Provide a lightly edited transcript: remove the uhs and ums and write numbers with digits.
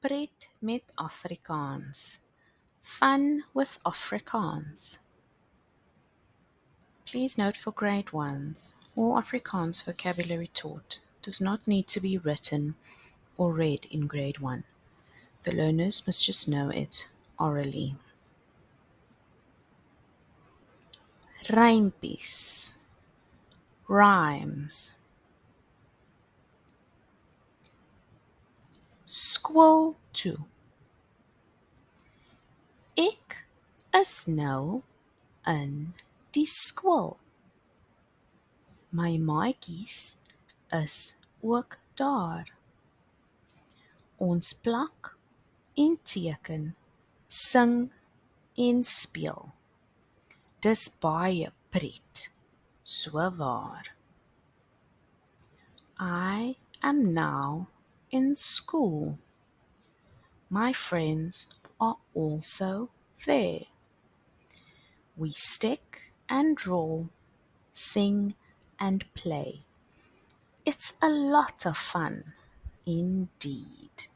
Pret met Afrikaans. Fun with Afrikaans. Please note for grade 1s, all Afrikaans vocabulary taught does not need to be written or read in grade 1. The learners must just know it orally. Rympies. Rhymes. Skool toe. Ek is nou in die skool. My maatjies is ook daar. Ons plak en teken, sing en speel. Dis baie pret, so waar. I am now in school. My friends are also there. We stick and draw, sing and play. It's a lot of fun indeed.